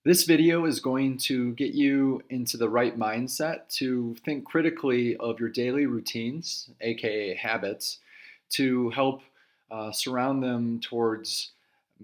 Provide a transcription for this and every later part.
This video is going to get you into the right mindset to think critically of your daily routines, aka habits, to help surround them towards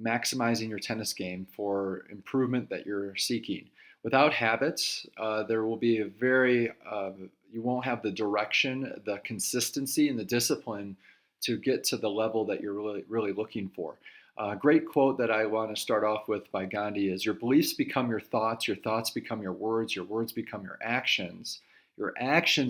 maximizing your tennis game for improvement that you're seeking. Without habits, there will be you won't have the direction, the consistency, and the discipline to get to the level that you're really looking for. A great quote that I want to start off with by Gandhi is: your beliefs become your thoughts become your words become your actions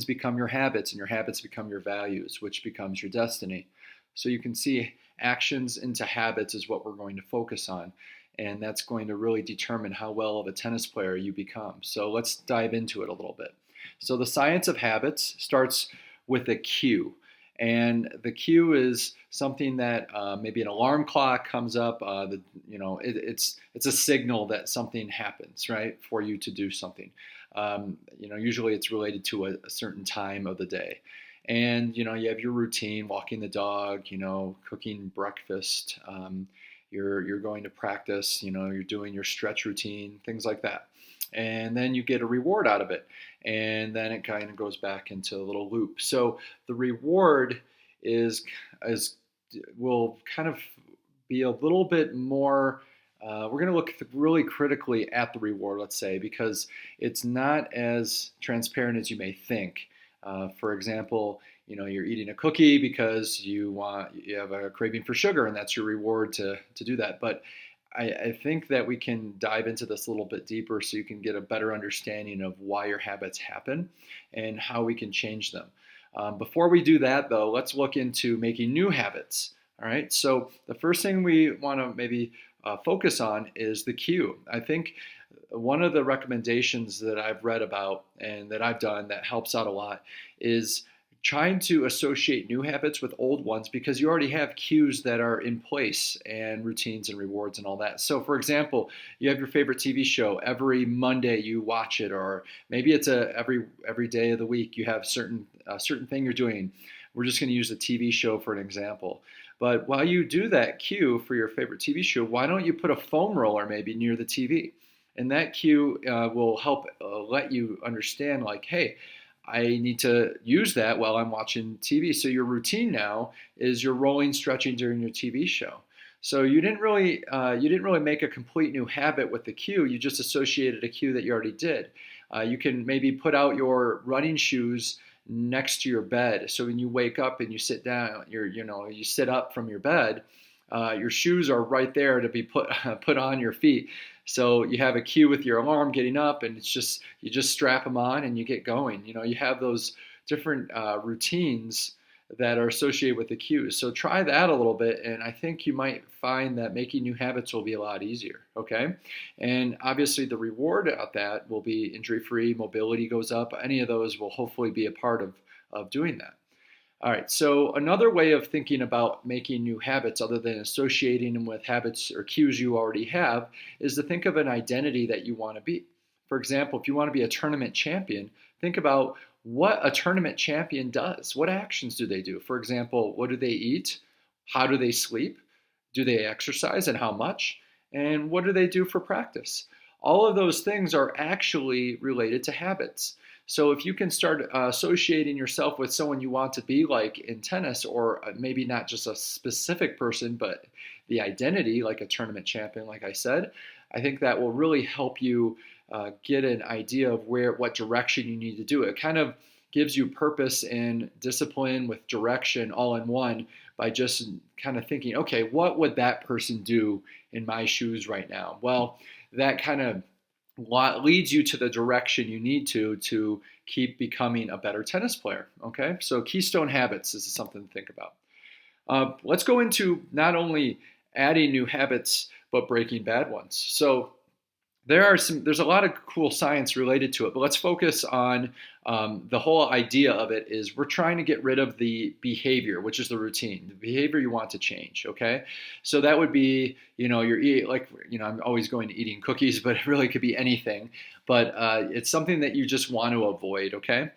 become your habits, and your habits become your values, which becomes your destiny. So you can see actions into habits is what we're going to focus on, and that's going to really determine how well of a tennis player you become. So let's dive into it a little bit. So the science of habits starts with a cue. And the cue is something that maybe an alarm clock comes up. It's a signal that something happens, right, for you to do something. Usually it's related to a certain time of the day. And you have your routine: walking the dog, cooking breakfast. You're going to practice. You're doing your stretch routine, things like that. And then you get a reward out of it, and then it kind of goes back into a little loop. So the reward is will kind of be a little bit more. We're going to look really critically at the reward, let's say, because it's not as transparent as you may think. For example, you're eating a cookie because you have a craving for sugar, and that's your reward to do that. But I think that we can dive into this a little bit deeper so you can get a better understanding of why your habits happen and how we can change them. Before we do that, though, let's look into making new habits. All right. So the first thing we want to maybe focus on is the cue. I think one of the recommendations that I've read about and that I've done that helps out a lot is trying to associate new habits with old ones, because you already have cues that are in place and routines and rewards and all that. So for example, you have your favorite TV show. Every Monday you watch it, or maybe it's every day of the week you have a certain thing you're doing. We're just going to use a TV show for an example. But while you do that cue for your favorite TV show, why don't you put a foam roller maybe near the TV? And that cue will help let you understand, like, hey, I need to use that while I'm watching TV. So your routine now is you're rolling, stretching during your TV show. So you didn't really make a complete new habit with the cue. You just associated a cue that you already did. You can maybe put out your running shoes next to your bed. So when you wake up and you sit down, you sit up from your bed. Your shoes are right there to be put on your feet. So you have a cue with your alarm getting up, and you just strap them on and you get going. You have those different routines that are associated with the cues. So try that a little bit, and I think you might find that making new habits will be a lot easier. Okay, and obviously the reward at that will be injury-free, mobility goes up. Any of those will hopefully be a part of doing that. All right, so another way of thinking about making new habits, other than associating them with habits or cues you already have, is to think of an identity that you want to be. For example, if you want to be a tournament champion, think about what a tournament champion does. What actions do they do? For example, what do they eat? How do they sleep? Do they exercise, and how much? And what do they do for practice? All of those things are actually related to habits. So if you can start associating yourself with someone you want to be like in tennis, or maybe not just a specific person, but the identity, like a tournament champion, like I said, I think that will really help you get an idea of what direction you need to do. It kind of gives you purpose and discipline with direction all in one, by just kind of thinking, okay, what would that person do in my shoes right now? Well, that kind of leads you to the direction you need to keep becoming a better tennis player. Okay, so keystone habits is something to think about. Let's go into not only adding new habits but breaking bad ones. So there's a lot of cool science related to it, but let's focus on the whole idea of it is we're trying to get rid of the behavior, which is the routine, the behavior you want to change. Okay, so that would be, you're eating, like, I'm always going to eating cookies, but it really could be anything. But it's something that you just want to avoid. Okay.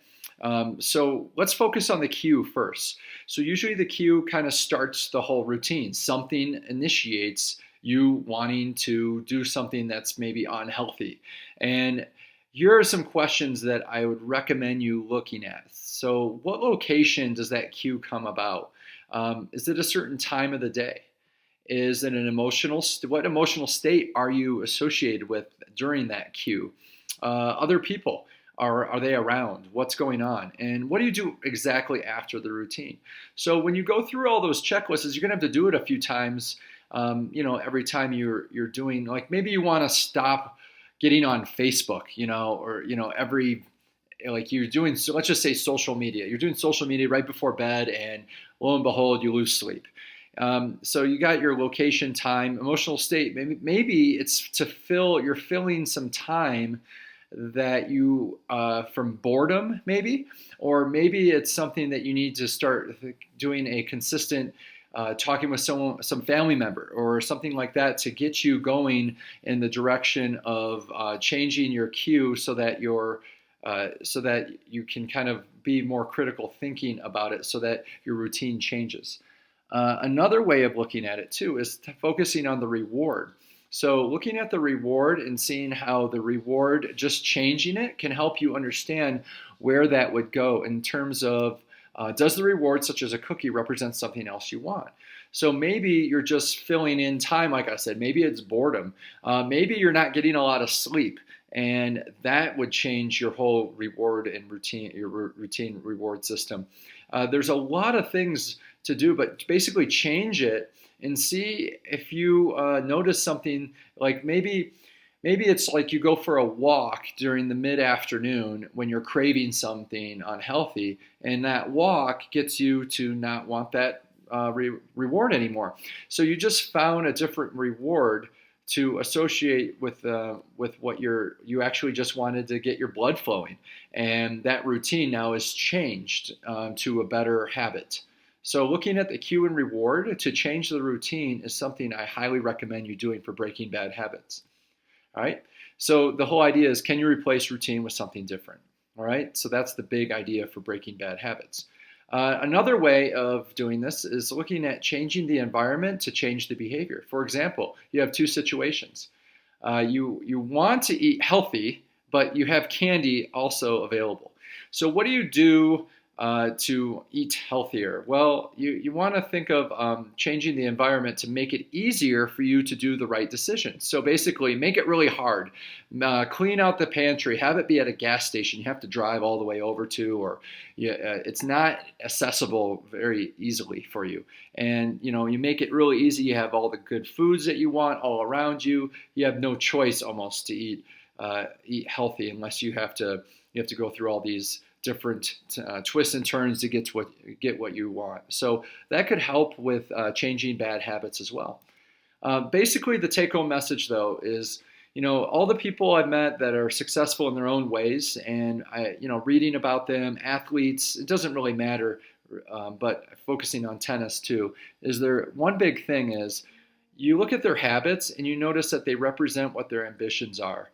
So let's focus on the cue first. So usually the cue kind of starts the whole routine. Something initiates you wanting to do something that's maybe unhealthy. And here are some questions that I would recommend you looking at. So, what location does that cue come about? Is it a certain time of the day? Is it an what emotional state are you associated with during that cue? Other people, are they around? What's going on? And what do you do exactly after the routine? So when you go through all those checklists, you're gonna have to do it a few times. Every time you're doing, like, maybe you want to stop getting on Facebook, or every, like, you're doing, so let's just say social media. You're doing social media right before bed, and lo and behold, you lose sleep. So you got your location, time, emotional state. Maybe it's you're filling some time that you, from boredom, maybe, or maybe it's something that you need to start doing a consistent, talking with some family member or something like that to get you going in the direction of changing your cue so that you can kind of be more critical thinking about it so that your routine changes. Another way of looking at it too is focusing on the reward. So looking at the reward and seeing how the reward, just changing it, can help you understand where that would go in terms of, does the reward, such as a cookie, represent something else you want? So maybe you're just filling in time, like I said. Maybe it's boredom. Maybe you're not getting a lot of sleep, and that would change your whole reward and routine, your routine reward system. There's a lot of things to do, but basically change it and see if you notice something, like maybe it's like you go for a walk during the mid-afternoon when you're craving something unhealthy, and that walk gets you to not want that reward anymore. So you just found a different reward to associate with what you actually just wanted to get your blood flowing, and that routine now is changed to a better habit. So looking at the cue and reward to change the routine is something I highly recommend you doing for breaking bad habits. All right. So the whole idea is, can you replace routine with something different? All right. So that's the big idea for breaking bad habits. Another way of doing this is looking at changing the environment to change the behavior. For example, you have two situations. You want to eat healthy, but you have candy also available. So what do you do to eat healthier? Well, you want to think of changing the environment to make it easier for you to do the right decision. So basically, make it really hard. Clean out the pantry. Have it be at a gas station you have to drive all the way over to, or it's not accessible very easily for you. And you make it really easy. You have all the good foods that you want all around you. You have no choice almost to eat healthy unless you have to go through all these different twists and turns to get what you want. So that could help with changing bad habits as well. Basically, the take-home message, though, is all the people I've met that are successful in their own ways, and reading about them, athletes, it doesn't really matter, but focusing on tennis too, is there one big thing is you look at their habits and you notice that they represent what their ambitions are.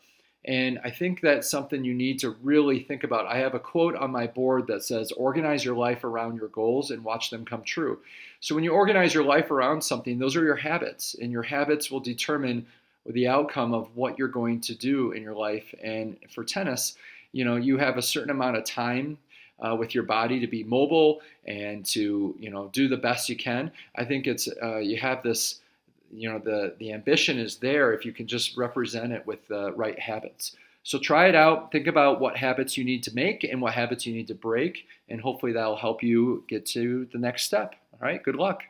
And I think that's something you need to really think about. I have a quote on my board that says, organize your life around your goals and watch them come true. So when you organize your life around something, those are your habits, and your habits will determine the outcome of what you're going to do in your life. And for tennis, you have a certain amount of time with your body to be mobile and to, do the best you can. I think it's, you have this, the ambition is there if you can just represent it with the right habits. So try it out. Think about what habits you need to make and what habits you need to break, and hopefully that'll help you get to the next step. All right, good luck.